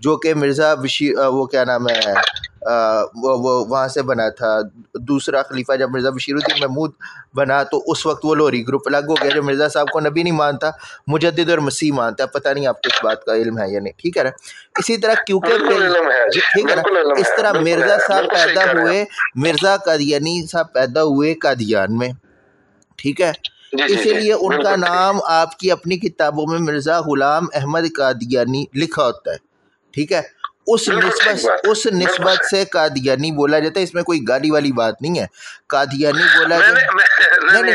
جو کہ مرزا بشیر وہ کیا نام ہے وہ وہاں سے بنا تھا دوسرا خلیفہ. جب مرزا بشیر الدین محمود بنا تو اس وقت وہ لوری گروپ الگ ہو گیا جو مرزا صاحب کو نبی نہیں مانتا, مجدد اور مسیح مانتا ہے. پتہ نہیں آپ کو اس بات کا علم ہے یا نہیں, ٹھیک ہے نا. اسی طرح کیونکہ ٹھیک ہے نا, اس طرح مرزا صاحب پیدا ہوئے, مرزا قادیانی صاحب پیدا ہوئے قادیان میں, ٹھیک ہے. اسی لیے ان کا نام آپ کی اپنی کتابوں میں مرزا غلام احمد قادیانی لکھا ہوتا ہے, ٹھیک ہے. اس نسبت سے قادیانی بولا جاتا ہے, اس میں کوئی گالی والی بات نہیں ہے. قادیانی بولا جاتا نہیں,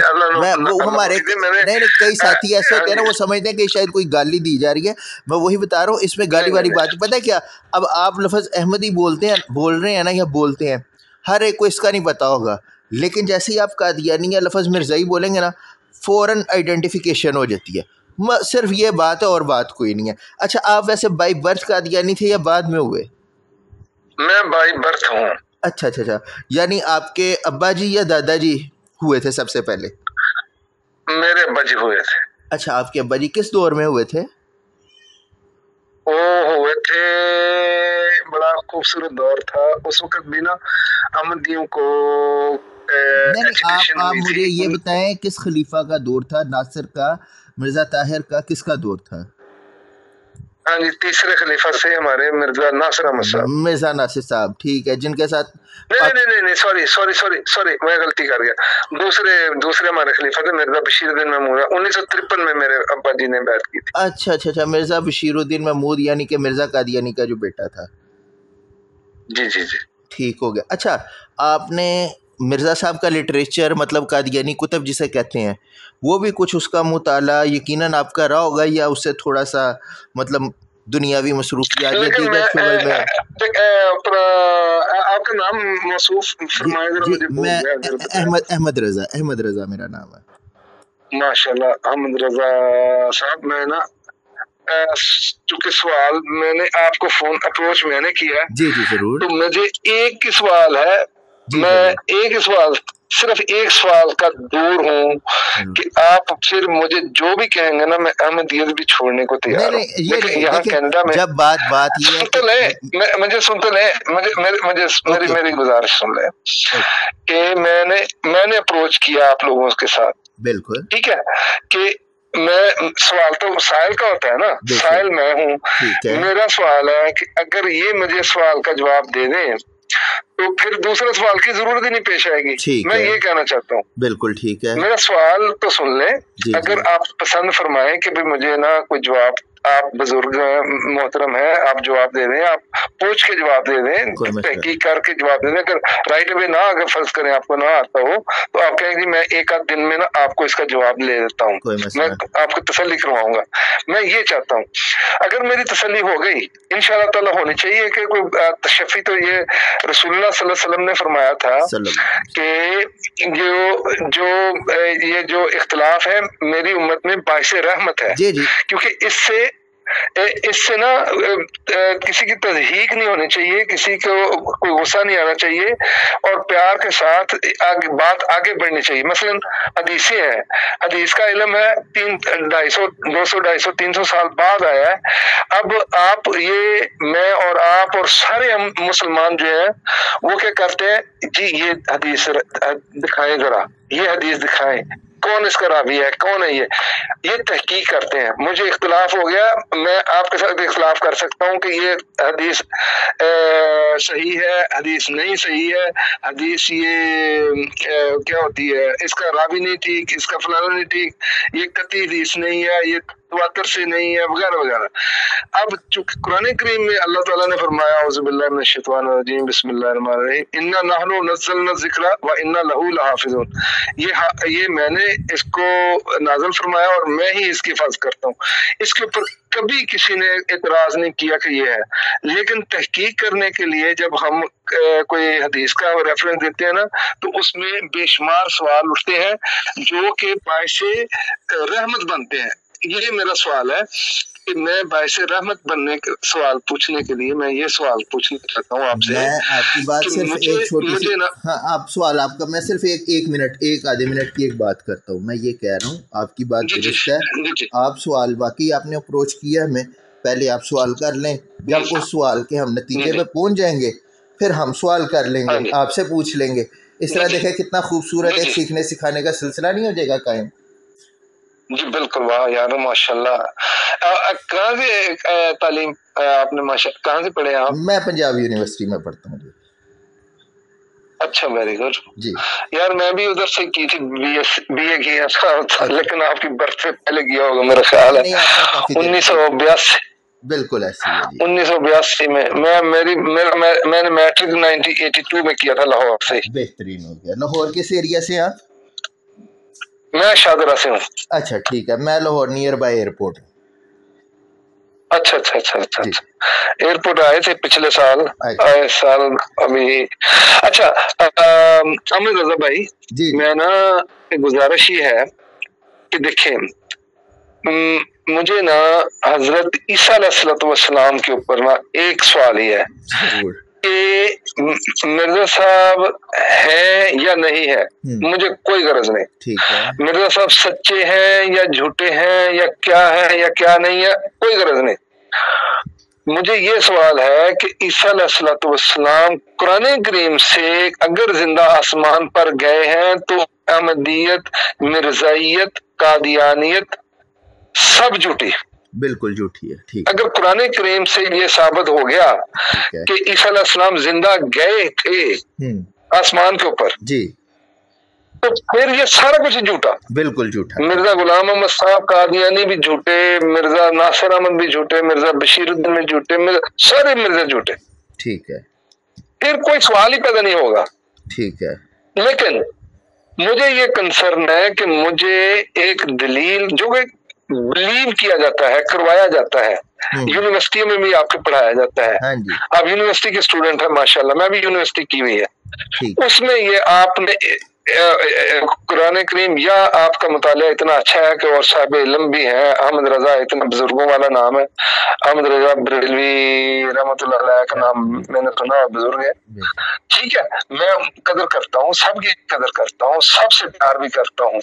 وہ ہمارے نہیں کئی ساتھی ایسے ہوتے ہیں نا, وہ سمجھتے ہیں کہ شاید کوئی گالی دی جا رہی ہے. میں وہی بتا رہا ہوں, اس میں گالی والی بات پتہ ہے کیا. اب آپ لفظ احمدی بول رہے ہیں نا, یا بولتے ہیں, ہر ایک کو اس کا نہیں پتا ہوگا, لیکن جیسے ہی آپ قادیانی یا لفظ مرزائی بولیں گے نا, فوراً آئیڈینٹیفیکیشن ہو جاتی ہے. صرف یہ بات ہے اور بات کوئی نہیں ہے. اچھا, آپ ویسے بائی برتھ قادیانی تھے یا بعد میں ہوئے؟ میں بائی برتھ ہوں. اچھا اچھا اچھا, یعنی آپ کے ابا جی یا دادا جی ہوئے تھے سب سے پہلے؟ میرے ابا جی ہوئے تھے. اچھا, آپ کے ابا جی کس دور میں ہوئے تھے؟ وہ ہوئے تھے, بڑا خوبصورت دور تھا اس وقت بھی نا, احمدیوں کو نہیں, آپ مجھے یہ بتائیں کس خلیفہ کا دور تھا؟ ناصر کا, مرزا طاہر کا, کس کا دور تھا؟ ہاں جی, تیسرے خلیفہ سے ہمارے مرزا ناصر احمد صاحب. مرزا ناصر صاحب, ٹھیک ہے, جن کے ساتھ نہیں سوری میں غلطی کر گیا. دوسرے ہمارے خلیفہ تھے مرزا بشیر الدین محمود, 1953 میں میرے ابا جی نے بیعت کی تھی. اچھا اچھا اچھا, مرزا بشیر الدین محمود یعنی کہ مرزا قادیانی کا جو بیٹا تھا. جی جی جی, ٹھیک ہو گیا. اچھا, آپ نے مرزا صاحب کا لٹریچر مطلب قادیانی کتب جسے کہتے ہیں, وہ بھی کچھ اس کا مطالعہ یقیناً آپ کا رہا ہوگا, یا اس سے تھوڑا سا مطلب دنیاوی مصروفیات یا دیگر شغل میں؟ آپ کا نام موصوف فرمائے ذرا مجھے. میں احمد رضا میرا نام ہے. ماشاءاللہ احمد رضا صاحب, میں نا چونکہ سوال میں نے آپ کو فون اپروچ میں نے کیا, جی جی ضرور, تو مجھے ایک ہی سوال ہے, میں ایک ہی سوال, صرف ایک سوال کا دور ہوں کہ آپ پھر مجھے جو بھی کہیں گے نا, میں احمدیت بھی چھوڑنے کو تیار ہوں. لیکن یہاں کینیڈا میں جب بات یہ ہے کہ مجھے سنتے لیں, مجھے میری گزارش سن لیں کہ میں نے اپروچ کیا آپ لوگوں کے ساتھ, بالکل ٹھیک ہے, کہ میں سوال تو سائل کا ہوتا ہے نا, سائل میں ہوں. میرا سوال ہے کہ اگر یہ مجھے سوال کا جواب دے دیں تو پھر دوسرے سوال کی ضرورت ہی نہیں پیش آئے گی. میں یہ کہنا چاہتا ہوں. بالکل ٹھیک ہے, میرا سوال تو سن لیں. اگر آپ پسند فرمائیں کہ مجھے نا کوئی جواب, آپ بزرگ محترم ہیں, آپ جواب دے دیں, آپ پوچھ کے جواب دے دیں, تحقیق کر کے جواب دے دیں. اگر رائٹ اوے نہ, اگر فرض کریں آپ کو نہ آتا ہو تو آپ کہیں گے میں ایک آدھ دن میں نا آپ کو اس کا جواب لے دیتا ہوں, میں آپ کو تسلی کرواؤں گا. میں یہ چاہتا ہوں اگر میری تسلی ہو گئی, انشاءاللہ تعالیٰ ہونی چاہیے کہ کوئی تشفی, تو یہ رسول اللہ صلی اللہ علیہ وسلم نے فرمایا تھا کہ جو اختلاف ہے میری امت میں باعث رحمت ہے, کیونکہ اس سے نا کسی کی تضحیق نہیں ہونی چاہیے, کسی کو کوئی غصہ نہیں آنا چاہیے, اور پیار کے ساتھ بات آگے بڑھنی چاہیے. مثلا حدیثیں ہیں, حدیث کا علم ہے 200-250-300 سال بعد آیا ہے. اب آپ میں اور آپ اور سارے ہم مسلمان جو ہیں وہ کیا کرتے ہیں, جی یہ حدیث دکھائیں, ذرا یہ حدیث دکھائیں, کون اس کا راوی ہے, کون ہے یہ تحقیق کرتے ہیں. مجھے اختلاف ہو گیا, میں آپ کے ساتھ اختلاف کر سکتا ہوں کہ یہ حدیث صحیح ہے, حدیث نہیں صحیح ہے, حدیث یہ کیا ہوتی ہے, اس کا راوی نہیں ٹھیک, اس کا فلانا نہیں ٹھیک, یہ قطعی حدیث نہیں ہے, یہ تواتر سے نہیں ہے, وغیرہ وغیرہ. اب چونکہ قرآن کریم میں اللہ تعالیٰ نے فرمایا اعوذ باللہ من الشیطان الرجیم بسم اللہ الرحمن الرحیم انا نحن نزلنا الذکر وانا له لحافظون, یہ میں نے اس کو نازل فرمایا اور میں ہی اس کی حفاظت کرتا ہوں. اس کے اوپر کبھی کسی نے اعتراض نہیں کیا کہ یہ ہے, لیکن تحقیق کرنے کے لیے جب ہم کوئی حدیث کا ریفرنس دیتے ہیں نا, تو اس میں بے شمار سوال اٹھتے ہیں جو کہ باعث رحمت بنتے ہیں. یہ میرا سوال ہے کہ میں باعث رحمت بننے کے سوال پوچھنے کے لیے میں یہ سوال پوچھنا چاہتا ہوں آپ سے. میں آپ کی بات صرف ایک چھوٹی سی, ہاں آپ سوال آپ کا, میں صرف ایک منٹ, ایک آدھے منٹ کی ایک بات کرتا ہوں. میں یہ کہہ رہا ہوں آپ کی بات درست ہے, آپ سوال واقعی آپ نے اپروچ کیا ہمیں, پہلے آپ سوال کر لیں، جب اس سوال کے ہم نتیجے پہ پہنچ جائیں گے پھر ہم سوال کر لیں گے، آپ سے پوچھ لیں گے. اس طرح دیکھیں کتنا خوبصورت ایک سیکھنے سکھانے کا سلسلہ نہیں ہو جائے گا قائم. جی بالکل، واہ یار ماشاء اللہ. کہاں سے تعلیم آپ نے کہاں سے پڑھے آپ؟ میں پنجاب یونیورسٹی میں پڑھتا ہوں. اچھا، ویری گڈ. جی یار میں بھی ادھر سے کی تھی، بی اے کیا تھا، لیکن آپ کی برتھ سے پہلے کیا ہوگا میرا خیال ہے، 1982. بالکل ایسی ہے جی. 1982 میں نے میٹرک 1982 میں کیا تھا لاہور سے. بہترین ہو گیا. لاہور کس ایریا سے آپ؟ میں شادرہ سے ہوں. اچھا ٹھیک ہے. میں لاہور نیئر بائی ایئرپورٹ. اچھا اچھا اچھا اچھا اچھا. ایئرپورٹ آئے تھے پچھلے سال، ابھی. اچھا امن رضا بھائی، میں نا گزارش یہ ہے کہ دیکھیں مجھے نا حضرت عیسیٰ علیہ السلام کے اوپر نا ایک سوال ہی ہے کہ مرزا صاحب ہے یا نہیں ہے، مجھے کوئی غرض نہیں. مرزا صاحب سچے ہیں یا جھوٹے ہیں یا کیا ہے یا کیا نہیں ہے، کوئی غرض نہیں. مجھے یہ سوال ہے کہ عیسیٰ علیہ السلام قرآن کریم سے اگر زندہ آسمان پر گئے ہیں تو احمدیت، مرزائیت، قادیانیت سب جھوٹی. بالکل جھوٹی ہے. ٹھیک. اگر قرآن کریم سے یہ ثابت ہو گیا کہ عیسیٰ علیہ السلام زندہ گئے تھے آسمان کے اوپر، جی، تو پھر یہ سارا کچھ جھوٹا. بالکل جھوٹا. مرزا غلام محمد صاحب قادیانی بھی جھوٹے، مرزا ناصر احمد بھی جھوٹے، مرزا بشیر الدین بھی جھوٹے، سارے مرزا جھوٹے. ٹھیک ہے. پھر کوئی سوال ہی پیدا نہیں ہوگا. ٹھیک ہے. لیکن مجھے یہ کنسرن ہے کہ مجھے ایک دلیل جو کہ بلیو کیا جاتا ہے، کروایا جاتا ہے، یونیورسٹیوں میں بھی آپ کو پڑھایا جاتا ہے. آپ یونیورسٹی کے اسٹوڈنٹ ہیں ماشاءاللہ، میں بھی یونیورسٹی کی ہوئی ہے. اس میں یہ آپ نے قرآن کریم یا آپ کا مطالعہ اتنا اچھا ہے کہ اور صاحب علم بھی ہیں. احمد رضا اتنا بزرگوں والا نام ہے، احمد رضا بریلوی رحمۃ اللہ علیہ کا نام میں نے سنا، بزرگ ہے. ٹھیک ہے، میں قدر کرتا ہوں، سب کی قدر کرتا ہوں، سب سے پیار بھی کرتا ہوں.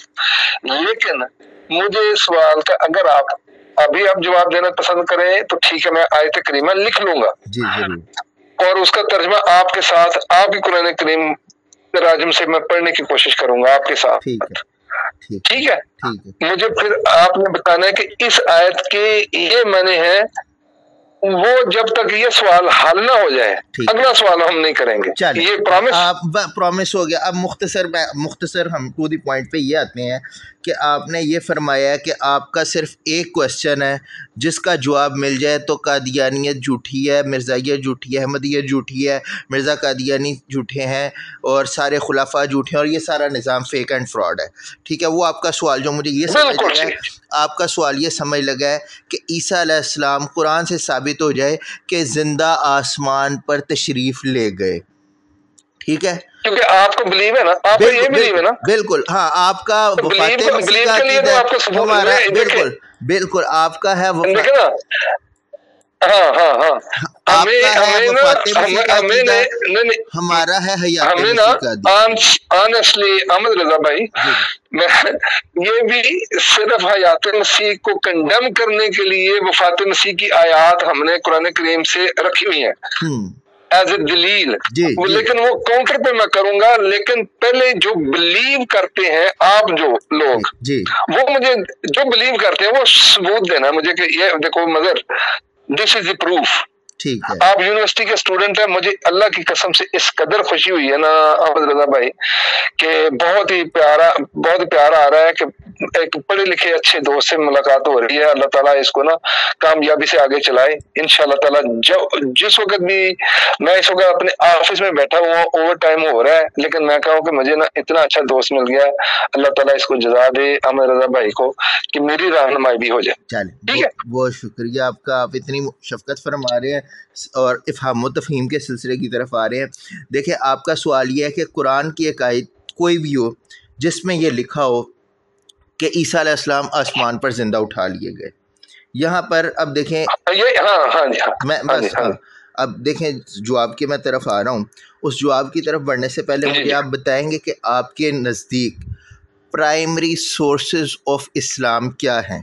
لیکن مجھے سوال کا اگر آپ ابھی آپ جواب دینا پسند کریں تو ٹھیک ہے، میں آیت کریمہ لکھ لوں گا اور اس کا ترجمہ آپ کے ساتھ، آپ کی قرآن کریم راجم سے میں پڑھنے کی کوشش کروں گا آپ کے ساتھ. ٹھیک ہے. مجھے پھر آپ نے بتانا ہے کہ اس آیت کے یہ معنی ہے، وہ جب تک یہ سوال حل نہ ہو جائے اگلا سوال ہم نہیں کریں گے. یہ پرومس ہو گیا. اب مختصر ہم ٹو دی پوائنٹ پہ یہ آتے ہیں کہ آپ نے یہ فرمایا کہ آپ کا صرف ایک کوشچن ہے جس کا جواب مل جائے تو قادیانیت جھوٹی ہے، مرزائیت جھوٹی ہے، احمدیت جھوٹی ہے، مرزا قادیانی جھوٹے ہیں اور سارے خلافہ جھوٹے ہیں اور یہ سارا نظام فیک اینڈ فراڈ ہے. ٹھیک ہے. وہ آپ کا سوال جو مجھے یہ سمجھ لگا ہے، آپ کا سوال یہ سمجھ لگا ہے کہ عیسیٰ علیہ السلام قرآن سے ثابت ہو جائے کہ زندہ آسمان پر تشریف لے گئے. ٹھیک ہے، کیونکہ آپ کو بلیو ہے نا، آپ کو یہ بلیو ہے نا. بالکل. ہاں، آپ کا وفات مسیح کا عقیدہ ہمارا بالکل بالکل آپ کا ہے ہاں ہاں ہاں آپ کا ہے وفات مسیح کا عقیدہ، ہمارا ہے حیات مسیح کا عقیدہ. آنیسٹلی احمد رضا بھائی، یہ بھی صرف حیات مسیح کو کنڈم کرنے کے لیے وفات مسیح کی آیات ہم نے قرآن کریم سے رکھی ہوئی ہیں ایز اے دلیل. لیکن وہ کاؤنٹر پہ میں کروں گا، لیکن پہلے جو بلیو کرتے ہیں آپ جو لوگ، وہ مجھے جو بلیو کرتے ہیں وہ ثبوت دینا مجھے کہ یہ دیکھو مگر دس از دی پروف. آپ یونیورسٹی کے اسٹوڈنٹ ہیں، مجھے اللہ کی قسم سے اس قدر خوشی ہوئی ہے نا احمد رضا بھائی کہ بہت ہی پیارا آ رہا ہے کہ ایک پڑھے لکھے اچھے دوست سے ملاقات ہو رہی ہے. اللہ تعالیٰ اس کو نا کامیابی سے آگے چلائے انشاءاللہ تعالیٰ. جس وقت بھی میں اس وقت اپنے آفس میں بیٹھا ہوں، اوور ٹائم ہو رہا ہے، لیکن میں کہوں کہ مجھے نا اتنا اچھا دوست مل گیا. اللہ تعالیٰ اس کو جزا دے احمد رضا بھائی کو کہ میری رہنمائی بھی ہو جائے. ٹھیک ہے، بہت شکریہ آپ کا. آپ اتنی شفقت فرما رہے ہیں اور افہام و تفہیم کے سلسلے کی طرف آ رہے ہیں. دیکھیں، آپ کا سوال یہ ہے کہ قرآن کی ایک آیت کوئی بھی ہو جس میں یہ لکھا ہو کہ عیسیٰ علیہ السلام آسمان پر زندہ اٹھا لیے گئے. یہاں پر اب دیکھیں، اب دیکھیں جواب کی میں طرف آ رہا ہوں. اس جواب کی طرف بڑھنے سے پہلے مجھے آپ بتائیں گے کہ آپ کے نزدیک پرائمری سورسز آف اسلام کیا ہیں؟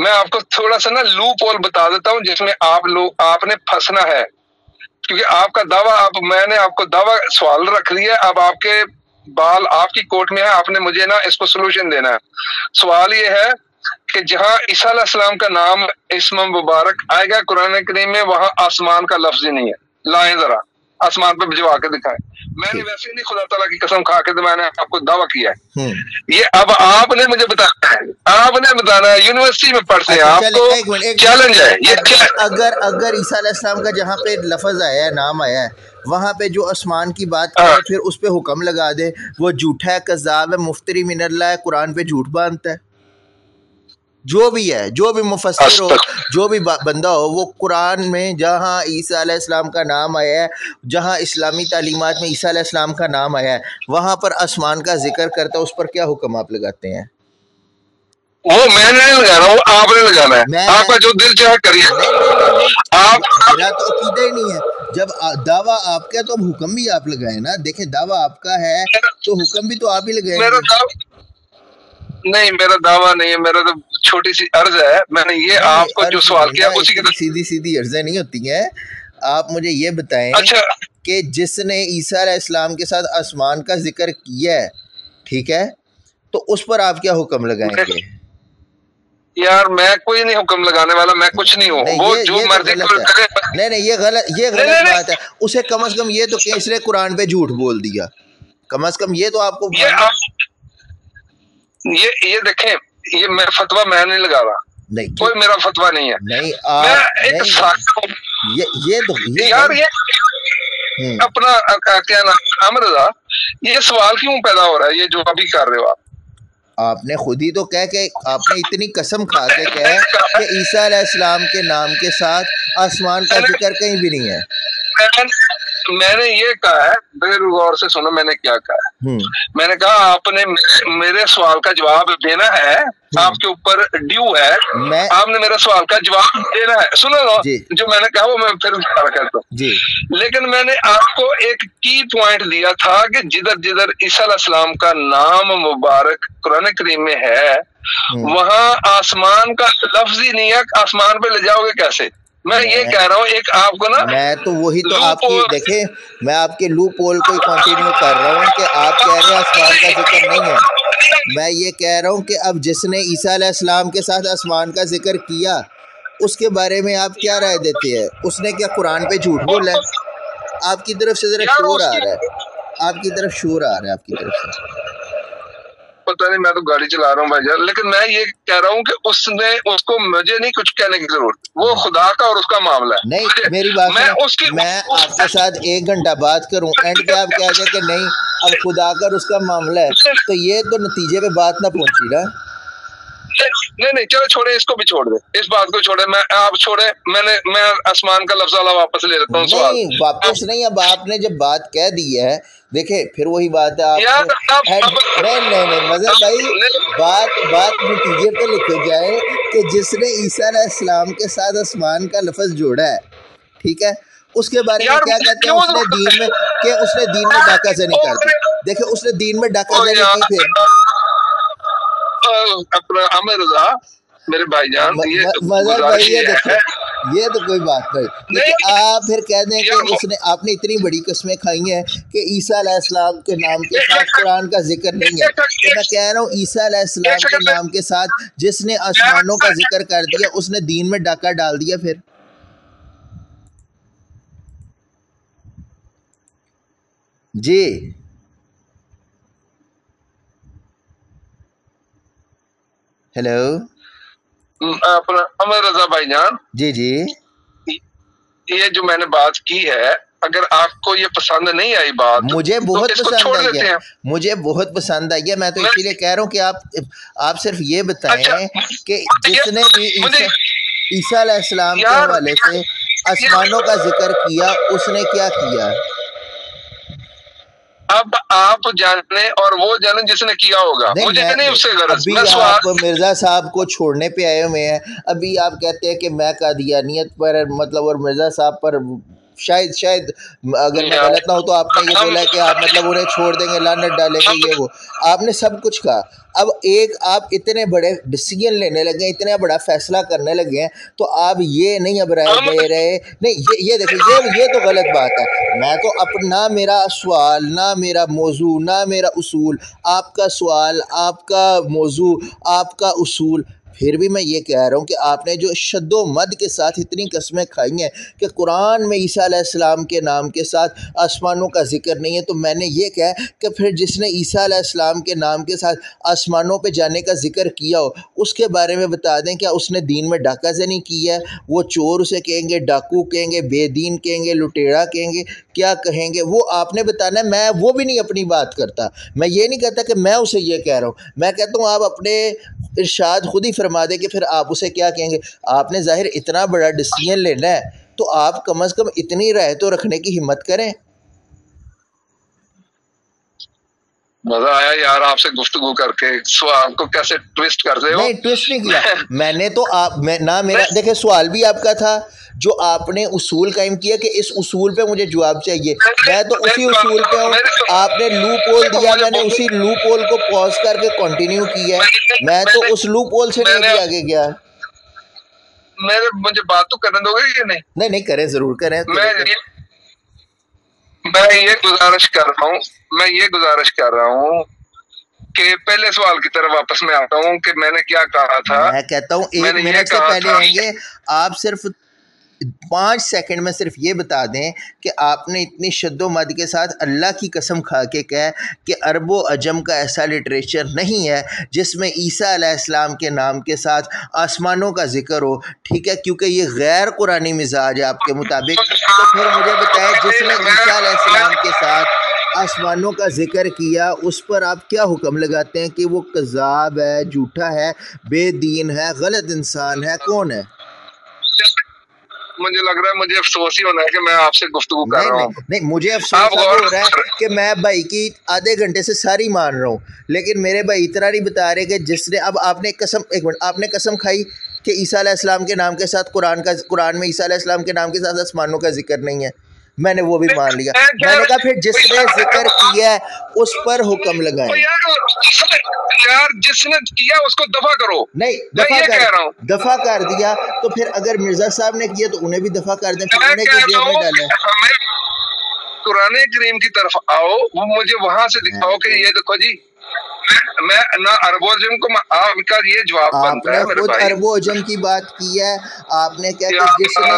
میں آپ کو تھوڑا سا نا لوپ ہول بتا دیتا ہوں جس میں آپ نے پھنسنا ہے، کیونکہ آپ کا دعویٰ میں نے آپ کو دعویٰ سوال رکھ لیا، اب آپ کے بال آپ کی کوٹ میں ہے، آپ نے مجھے نا اس کو سولوشن دینا ہے۔ سوال یہ ہے کہ جہاں عیسیٰ علیہ السلام کا نام اسم مبارک آئے گا قرآن کریم میں، وہاں آسمان کا لفظ ہی نہیں ہے، لائیں ذرا آسمان پہ بھجوا کے دکھائیں۔ میں نے ویسے نہیں خدا تعالیٰ کی قسم کھا کے تو میں نے آپ کو دعویٰ کیا ہے، یہ اب آپ نے مجھے بتانا ہے، آپ نے بتانا ہے، یونیورسٹی میں پڑھتے ہیں، آپ کو چیلنج ہے یہ۔ اگر عیسیٰ علیہ السلام کا جہاں پہ لفظ آیا ہے، نام آیا ہے، وہاں پہ جو آسمان کی بات کرے پھر اس پہ حکم لگا دے، وہ جھوٹا ہے، کذاب ہے، مفتری من اللہ ہے، قرآن پہ جھوٹ باندھتا ہے۔ جو بھی ہے، جو بھی مفسر ہو، جو بھی بندہ ہو، وہ قرآن میں جہاں عیسیٰ علیہ السلام کا نام آیا ہے، جہاں اسلامی تعلیمات میں عیسیٰ علیہ السلام کا نام آیا ہے، وہاں پر آسمان کا ذکر کرتا ہے، اس پر کیا حکم آپ لگاتے ہیں؟ وہ میں نہیں لگا رہا ہوں، آپ نے لگانا ہے، آپ کا جو دل چاہے کریے۔ میرا تو عقیدہ ہی نہیں ہے، جب دعویٰ آپ کا تو حکم بھی آپ لگائیں نا، دیکھیں دعویٰ آپ کا ہے تو حکم بھی تو آپ ہی لگائیں گے۔ نہیں، میرا دعویٰ نہیں ہے، میرا تو چھوٹی سی عرض ہے، میں نے یہ آپ کو جو سوال کیا اسی کی سیدھی عرضیں نہیں ہوتی ہیں۔ آپ مجھے یہ بتائیں کہ جس نے عیسیٰ علیہ السلام کے ساتھ آسمان کا ذکر کیا ہے، ٹھیک ہے، تو اس پر آپ کیا حکم لگائیں گے؟ یار میں کوئی نہیں حکم لگانے والا، میں کچھ نہیں ہوں، وہ جو مرضی کرے۔ نہیں یہ غلط بات ہے۔ اسے کم از کم یہ تو کہ اس نے قرآن پہ جھوٹ بول دیا، کم از کم یہ تو آپ کو یہ دیکھیں، یہ میں فتویٰ میں نہیں لگا رہا، کوئی میرا فتویٰ نہیں ہے، نہیں یار یہ اپنا کیا نام امرضا، یہ سوال کیوں پیدا ہو رہا ہے، یہ جو ابھی کر رہے ہو آپ نے خود ہی تو کہہ کہ آپ نے اتنی قسم کھا کے کہا کہ عیسیٰ علیہ السلام کے نام کے ساتھ آسمان کا ذکر کہیں بھی نہیں ہے۔ میں نے یہ کہا ہے، بغیر غور سے سنو میں نے کیا کہا ہے، میں نے کہا آپ نے میرے سوال کا جواب دینا ہے، آپ کے اوپر ڈیو ہے، آپ نے میرے سوال کا جواب دینا ہے، سنو جو میں نے کہا وہ میں پھر کہتا ہوں، لیکن میں نے آپ کو ایک کی پوائنٹ دیا تھا کہ جدھر جدھر عیسیٰ علیہ السلام کا نام مبارک قرآن کریم میں ہے وہاں آسمان کا لفظ ہی نہیں ہے، آسمان پہ لے جاؤ گے کیسے؟ میں یہ کہہ رہا ہوں ایک آپ کو نا، میں تو وہی تو آپ کی دیکھیں، میں آپ کے لوپ ہول کو کنٹینیو کر رہا ہوں کہ آپ کہہ رہے ہیں آسمان کا ذکر نہیں ہے، میں یہ کہہ رہا ہوں کہ اب جس نے عیسیٰ علیہ السلام کے ساتھ آسمان کا ذکر کیا اس کے بارے میں آپ کیا رائے دیتے ہیں؟ اس نے کیا قرآن پہ جھوٹ بولا ہے؟ آپ کی طرف سے ذرا شور آ رہا ہے، آپ کی طرف شور آ رہا ہے، آپ کی طرف سے پتہ نہیں، میں تو گاڑی چلا رہا ہوں بھائی جان، لیکن میں یہ کہہ رہا ہوں کہ اس کو مجھے نہیں کچھ کہنے کی ضرورت، وہ خدا کا اور اس کا معاملہ ہے۔ نہیں میری بات میں آپ کے ساتھ 1 گھنٹہ بات کروں، اینڈ پہ آپ کہہ دیں کہ نہیں اب خدا کا اور اس کا معاملہ ہے، تو یہ تو نتیجے پہ بات نہ پہنچی نا۔ نہیں چلو چھوڑے، اس کو بھی چھوڑ دیں، اس بات کو چھوڑے، آپ چھوڑے، میں آسمان کا لفظ والا واپس لے لیتا ہوں سوال۔ نہیں واپس نہیں، اب آپ نے جب بات کہہ دی ہے، دیکھیں پھر وہی بات ہے، آپ نہیں مظہر بھائی، بات نتیجے پہ لکھے جائے کہ جس نے عیسیٰ علیہ السلام کے ساتھ آسمان کا لفظ جوڑا ہے، ٹھیک ہے، اس کے بارے میں کیا کہتے ہیں؟ اس نے دین میں ڈاکہ زنی کر دی، دیکھیں اس نے دین میں ڈاکہ زنی کی، پھر اپنا عامر رضا میرے بھائی جان، مظہر بھائی یہ تو کوئی بات نہیں، لیکن آپ پھر کہہ دیں کہ آپ نے اتنی بڑی قسمیں کھائی ہیں کہ عیسیٰ علیہ السلام کے نام کے ساتھ قرآن کا ذکر نہیں ہے، تو میں کہہ رہا ہوں عیسیٰ علیہ السلام کے نام کے ساتھ جس نے آسمانوں کا ذکر کر دیا اس نے دین میں ڈاکہ ڈال دیا۔ پھر جی ہیلو اپنا عامر رضا بھائی جان، جی یہ جو میں نے بات کی ہے، اگر آپ کو یہ پسند نہیں آئی بات، مجھے بہت پسند آئی ہے، مجھے بہت پسند آئی ہے، میں تو اسی لیے کہہ رہا ہوں کہ آپ صرف یہ بتائیں کہ جس نے بھی عیسیٰ علیہ السلام کے حوالے سے آسمانوں کا ذکر کیا اس نے کیا کیا؟ اب آپ جانے اور وہ جانے جس نے کیا ہوگا، مجھے نہیں اس سے غرض۔ ابھی آپ مرزا صاحب کو چھوڑنے پہ آئے ہوئے ہیں، ابھی آپ کہتے ہیں کہ میں قادیانیت پر مطلب اور مرزا صاحب پر شاید شاید اگر میں غلط نہ ہوں تو آپ نے یہ بولا ہے کہ آپ مطلب انہیں چھوڑ دیں گے، لعنت ڈالیں گے، یہ وہ آپ نے سب کچھ کہا۔ اب ایک آپ اتنے بڑے ڈیسیجن لینے لگے ہیں، اتنا بڑا فیصلہ کرنے لگے ہیں، تو آپ یہ نہیں اب رائے دے رہے، نہیں یہ دیکھیں یہ تو غلط بات ہے۔ میں تو نہ میرا سوال، نہ میرا موضوع، نہ میرا اصول، آپ کا سوال، آپ کا موضوع، آپ کا اصول، پھر بھی میں یہ کہہ رہا ہوں کہ آپ نے جو شد و مد کے ساتھ اتنی قسمیں کھائی ہیں کہ قرآن میں عیسیٰ علیہ السلام کے نام کے ساتھ آسمانوں کا ذکر نہیں ہے، تو میں نے یہ کہا کہ پھر جس نے عیسیٰ علیہ السلام کے نام کے ساتھ آسمانوں پہ جانے کا ذکر کیا ہو، اس کے بارے میں بتا دیں کیا اس نے دین میں ڈاکہ زنی کی ہے؟ وہ چور اسے کہیں گے، ڈاکو کہیں گے، بے دین کہیں گے، لٹیرا کہیں گے، کیا کہیں گے؟ وہ آپ نے بتانا ہے۔ میں وہ بھی نہیں اپنی بات کرتا، میں یہ نہیں کہتا کہ میں اسے یہ کہہ رہا ہوں، میں کہتا ہوں آپ اپنے ارشاد خود ہی فرما دیں کہ پھر آپ اسے کیا کہیں گے۔ آپ نے ظاہر اتنا بڑا ڈیسیجن لینا ہے تو آپ کم از کم اتنی رائے تو رکھنے کی ہمت کریں۔ مزہ آیا یار آپ سے گفتگو کر کے، سوال کو کیسے ٹویسٹ کرتے ہو۔ نہیں ٹویسٹ نہیں کیا میں نے تو، آپ نہ میرا دیکھیں سوال بھی آپ کا تھا جو آپ نے اصول قائم کیا کہ اس اصول پہ مجھے جواب چاہیے، میں تو اسی اصول پہ ہوں۔ آپ نے لوپ ہول دیا، میں نے اسی لوپ ہول کو پاز کر کے کنٹینیو کیا ہے، میں تو اس لوپ ہول سے نہیں ابھی آگے گیا۔ مجھے بات تو کرنے دو گے کہ نہیں؟ نہیں کریں، ضرور کریں۔ میں یہ گزارش کر رہا ہوں کہ پہلے سوال کی طرف واپس میں آتا ہوں کہ میں نے کیا کہا تھا۔ میں کہتا ہوں 1 منٹ سے پہلے آئیں گے، آپ صرف 5 سیکنڈ میں صرف یہ بتا دیں کہ آپ نے اتنی شد و مد کے ساتھ اللہ کی قسم کھا کے کہا کہ عرب و عجم کا ایسا لٹریچر نہیں ہے جس میں عیسیٰ علیہ السلام کے نام کے ساتھ آسمانوں کا ذکر ہو، ٹھیک ہے، کیونکہ یہ غیر قرآنی مزاج ہے آپ کے مطابق۔ تو پھر مجھے بتائیں جس نے عیسیٰ علیہ السلام کے ساتھ آسمانوں کا ذکر کیا اس پر آپ کیا حکم لگاتے ہیں کہ وہ کذاب ہے، جھوٹا ہے، بے دین ہے، غلط انسان ہے، کون ہے؟ مجھے لگ رہا ہے مجھے افسوس ہی ہونا ہے کہ میں آپ سے گفتگو کر رہا ہوں۔ نہیں مجھے افسوس ہو رہا ہے کہ میں بھائی کی آدھے گھنٹے سے ساری مان رہا ہوں، لیکن میرے بھائی اتنا نہیں بتا رہے کہ جس نے اب آپ نے قسم، ایک منٹ، آپ نے قسم کھائی کہ عیسیٰ علیہ السلام کے نام کے ساتھ قرآن میں عیسیٰ علیہ السلام کے نام کے ساتھ آسمانوں کا ذکر نہیں ہے، میں نے وہ بھی مان لیا۔ میں نے کہا پھر جس نے ذکر کیا ہے اس پر حکم لگائیں۔ یار جس نے کیا اس کو دفع کرو۔ نہیں دفع کر دیا تو پھر اگر مرزا صاحب نے کیا تو انہیں بھی دفع کر دیں، پھر انہیں کس جیب میں ڈالیں؟ قرآن کریم کی طرف آؤ، وہ مجھے وہاں سے دکھاؤ کہ یہ دیکھو جی میں نہ عرب و عجم کو آپ کا یہ جواب بنتا ہے۔ آپ نے خود عرب و عجم کی بات کی ہے، آپ نے کہا کہ جس نے،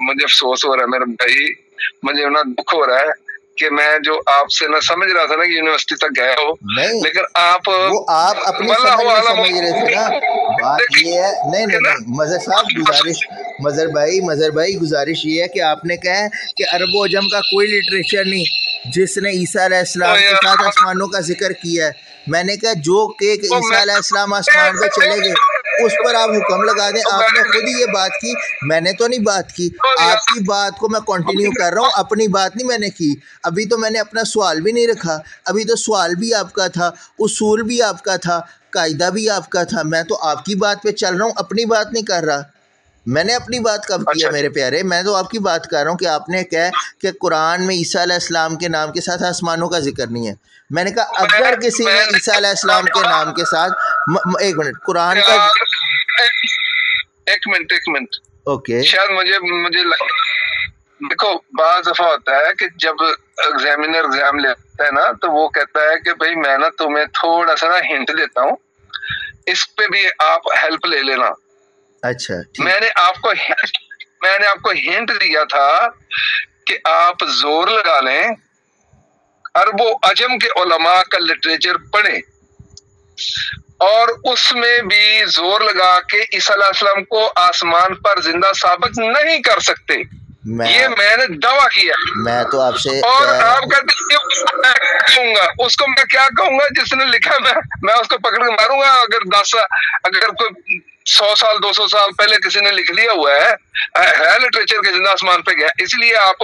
مجھے افسوس ہو رہا ہے میرے بھائی، مجھے نا دکھ ہو رہا ہے کہ میں جو آپ سے نہ سمجھ رہا تھا نا کہ یونیورسٹی تک گئے ہو، لیکن آپ اپنی سمجھ میں سمجھ رہے تھے نا۔ بات یہ ہے، نہیں مظہر صاحب گزارش، مظہر بھائی گزارش یہ ہے کہ آپ نے کہا کہ عرب و عجم کا کوئی لٹریچر نہیں جس نے عیسیٰ علیہ السلام کے ساتھ آسمانوں کا ذکر کیا ہے۔ میں نے کہا جو کہ عیسیٰ علیہ السلام آسمان پہ چلے گئے اس پر آپ حکم لگا دیں۔ آپ نے خود ہی یہ بات کی، میں نے تو نہیں بات کی، آپ کی بات کو میں کنٹینیو کر رہا ہوں، اپنی بات نہیں میں نے کی۔ ابھی تو میں نے اپنا سوال بھی نہیں رکھا، ابھی تو سوال بھی آپ کا تھا، اصول بھی آپ کا تھا، قاعدہ بھی آپ کا تھا، میں تو آپ کی بات پہ چل رہا ہوں، اپنی بات نہیں کر رہا۔ میں نے اپنی بات کب کیا میرے پیارے؟ میں تو آپ کی بات کر رہا ہوں کہ آپ نے کہا کہ قرآن میں عیسیٰ علیہ السلام کے نام کے ساتھ آسمانوں کا ذکر نہیں ہے۔ میں نے کہا اگر کسی نے عیسیٰ علیہ السلام کے نام کے ساتھ، ایک منٹ، قرآن کا، ایک منٹ اوکے، شاید مجھے دیکھو بعض دفعہ ہوتا ہے کہ جب ایگزامینر ایگزام لیتا ہے نا تو وہ کہتا ہے کہ بھائی میں نا تمہیں تھوڑا سا نا ہنٹ دیتا ہوں، اس پہ بھی آپ ہیلپ لے لینا۔ اچھا میں نے آپ کو ہنٹ دیا تھا کہ آپ زور لگا لیں، عرب و عجم کے علماء کا لٹریچر پڑھیں، اور اس میں بھی زور لگا کے عیسیٰ علیہ السلام کو آسمان پر زندہ ثابت نہیں کر سکتے، یہ میں نے دعویٰ کیا۔ میں تو آپ سے، اور آپ کہتے ہیں اس کو میں کیا کہوں گا جس نے لکھا، میں اس کو پکڑ کے ماروں گا؟ اگر کوئی 100 سال 200 سال پہلے کسی نے لکھ لیا ہوا ہے لٹریچر کے زندہ آسمان پہ گیا، اس لیے آپ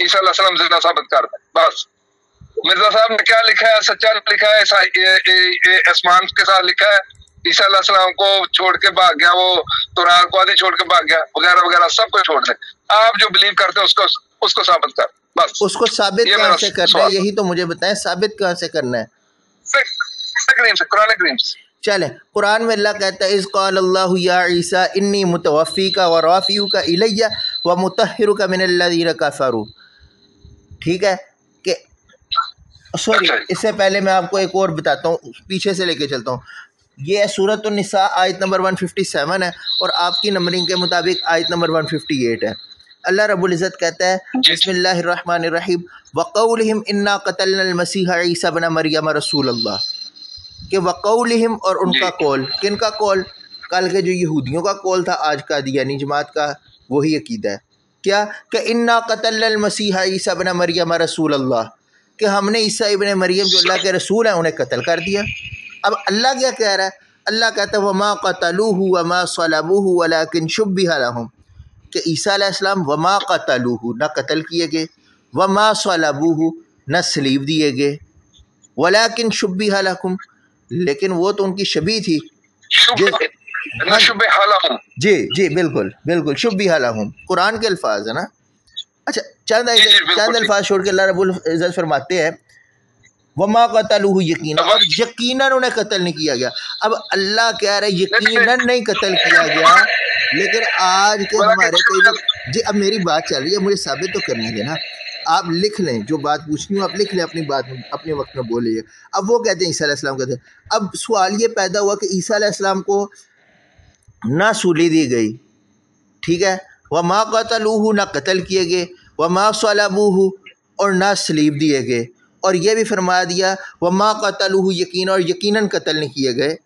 عیسیٰ علیہ السلام زندہ ثابت کر دیں. بس مرزا صاحب نے کیا لکھا ہے؟ سچا لکھا ہے، آسمان کے ساتھ لکھا ہے. عیسیٰ علیہ السلام کو چھوڑ کے بھاگ گیا، وہ قرآن کو آدھی چھوڑ کے بھاگ گیا وغیرہ وغیرہ، سب کو چھوڑ دیں. آپ جو بلیو کرتے ہیں اس کو ثابت کر. بس اس کو ثابت کہاں سے کرنا ہے؟ یہی تو مجھے بتائیں، ثابت کہاں سے کرنا ہے؟ قرآن کریم سے. چلیں، قرآن میں اللہ کہتا ہے اذ قال اللہ یا عیسیٰ انی متوفیک ورافعک الی ومطہرک من الذین کفروا. ٹھیک ہے کہ سوری، اس سے پہلے میں آپ کو ایک اور بتاتا ہوں، پیچھے سے لے کے چلتا ہوں. یہ سورۃ النساء آیت نمبر 157 ہے، اور آپ کی نمبرنگ کے مطابق آیت نمبر 158 ہے. اللہ رب العزت کہتا ہے بسم اللہ الرحمن الرحیم وقولہم انا قتلنا المسیح عیسیٰ ابن مریم رسول اللہ. کہ وقولہم، اور ان کا قول، کن کا قول؟ کل کے جو یہودیوں کا قول تھا، آج کا قادیانی جماعت کا وہی عقیدہ ہے. کیا کہ انا قتلنا المسیح عیسیٰ ابن مریم رسول اللہ، کہ ہم نے عیسیٰ ابن مریم جو اللہ کے رسول ہیں انہیں قتل کر دیا. اب اللہ کیا کہہ رہا ہے؟ اللہ کہتا ہے وما قتلوہ وما صلبوہ ولکن شبہ لہم، کہ عیسیٰ علیہ السلام وما قتلوہ، نہ قتل کیے گئے، وما صلبوہ، نہ سلیب دیے گئے، ولکن شبہ لہم، لیکن وہ تو ان کی شبیہ تھی. جی جی بالکل بالکل، شبہ لہم قرآن کے الفاظ ہیں نا. اچھا، چند الفاظ چھوڑ کے اللہ رب العزت فرماتے ہیں وما قتلوہ یقینا، اور یقیناً انہیں قتل نہیں کیا گیا. اب اللہ کہہ رہے یقیناً نہیں قتل کیا گیا، لیکن آج کے ہمارے کئی لوگ، جی اب میری بات چل رہی ہے، مجھے ثابت تو کرنی ہے نا. آپ لکھ لیں، جو بات پوچھنی ہو آپ لکھ لیں، اپنی بات اپنے وقت میں بولیے. اب وہ کہتے ہیں عیسیٰ علیہ السلام کہتے ہیں. اب سوال یہ پیدا ہوا کہ عیسیٰ علیہ السلام کو نہ سولی دی گئی، ٹھیک ہے، وما قتلوہ، نہ قتل کیے گئے، وما صلبوہ، اور نہ سلیب دیے گئے، اور یہ بھی فرما دیا وما قتلوہ یقینا، اور یقیناً قتل نہیں کیے گئے.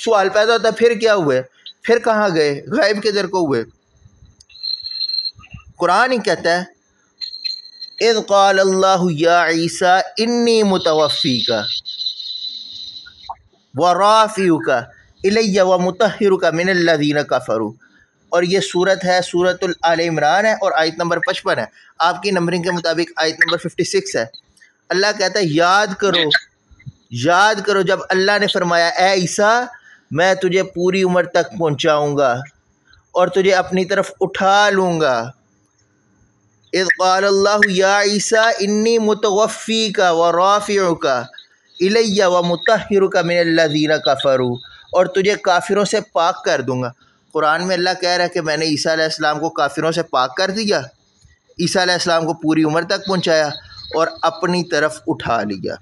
سوال پیدا ہوتا ہے پھر کیا ہوئے؟ پھر کہاں گئے؟ غائب کدھر کو ہوئے؟ قرآن ہی کہتا ہے اذ قال اللہ یا عیسیٰ انی متوفیک ورافعک الی ومطہرک من الذین کفروا. اور یہ صورت ہے، سورۃ آل عمران ہے، اور آیت نمبر 55 ہے. آپ کی نمبرنگ کے مطابق آیت نمبر 56 ہے. اللہ کہتا ہے یاد کرو جب اللہ نے فرمایا اے عیسیٰ میں تجھے پوری عمر تک پہنچاؤں گا اور تجھے اپنی طرف اٹھا لوں گا. اذ قال اللہ یا عیسیٰ انی متوفیک ورافعک الی ومطہرک من الذین کفروا، اور تجھے کافروں سے پاک کر دوں گا. قرآن میں اللہ کہہ رہا ہے کہ میں نے عیسیٰ علیہ السلام کو کافروں سے پاک کر دیا، عیسیٰ علیہ السلام کو پوری عمر تک پہنچایا اور اپنی طرف اٹھا لیا.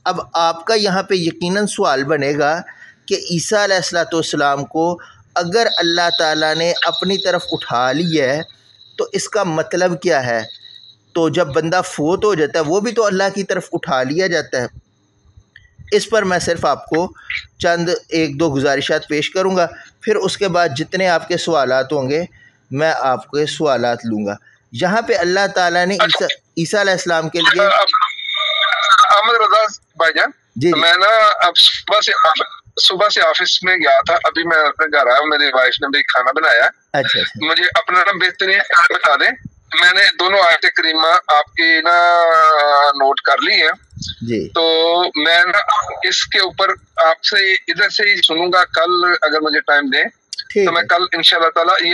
اب آپ کا یہاں پہ یقیناً سوال بنے گا کہ عیسیٰ علیہ السلام کو اگر اللہ تعالیٰ نے اپنی طرف اٹھا لیا ہے تو اس کا مطلب کیا ہے؟ تو جب بندہ فوت ہو جاتا ہے وہ بھی تو اللہ کی طرف اٹھا لیا جاتا ہے. اس پر میں صرف آپ کو چند ایک دو گزارشات پیش کروں گا، پھر اس کے بعد جتنے آپ کے سوالات ہوں گے میں آپ کے سوالات لوں گا. یہاں پہ اللہ تعالیٰ نے عیسیٰ علیہ السلام کے لیے احمد رضا بھائی جان، جی میں نا اب صبح سے آفس میں گیا تھا، ابھی میں اپنے گھر آیا، میری وائف نے بھی کھانا بنایا. اچھا مجھے اپنا نا بہترین بتا دیں، میں نے دونوں آیت کریمہ آپ کی نا نوٹ کر لی ہیں جی. تو میں نا اس کے اوپر آپ سے ادھر سے ہی سنوں گا، کل اگر مجھے ٹائم دیں تو میں کل انشاءاللہ تعالی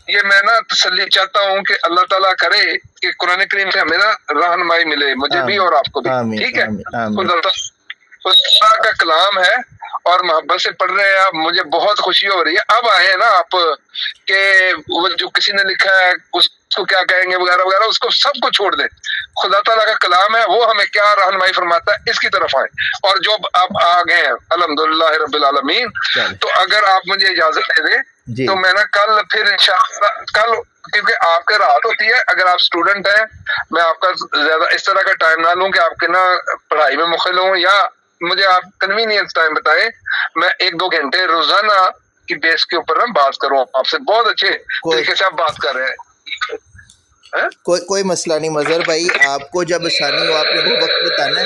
یہ میں نا تسلی چاہتا ہوں کہ اللہ تعالیٰ کرے کہ قرآن کریم سے ہمیں نا رہنمائی ملے، مجھے بھی اور آپ کو بھی. ٹھیک ہے، خدا کا کلام ہے اور محبت سے پڑھ رہے ہیں آپ، مجھے بہت خوشی ہو رہی ہے. اب آئے نا آپ کہ وہ جو کسی نے لکھا ہے اس کو کیا کہیں گے وغیرہ وغیرہ، اس کو سب کو چھوڑ دیں. خدا تعالیٰ کا کلام ہے، وہ ہمیں کیا رہنمائی فرماتا ہے اس کی طرف آئیں. اور جو آپ آ گئے ہیں الحمدللہ رب العالمین، تو اگر آپ مجھے اجازت دے دیں تو میں نا کل پھر انشاءاللہ کل، کیونکہ آپ کے رات ہوتی ہے، اگر آپ اسٹوڈنٹ ہیں میں آپ کا زیادہ اس طرح کا ٹائم نہ لوں کہ آپ کے نا پڑھائی میں مخل ہوں، یا مجھے آپ کنوینئنس ٹائم بتائیں، میں 1-2 گھنٹے روزانہ کی بیس کے اوپر نا بات کروں آپ سے. بہت اچھے طریقے سے آپ بات کر رہے ہیں. کوئی مسئلہ نہیں مظہر بھائی، آپ کو جب آسانی ہو آپ نے وہ وقت بتانا ہے.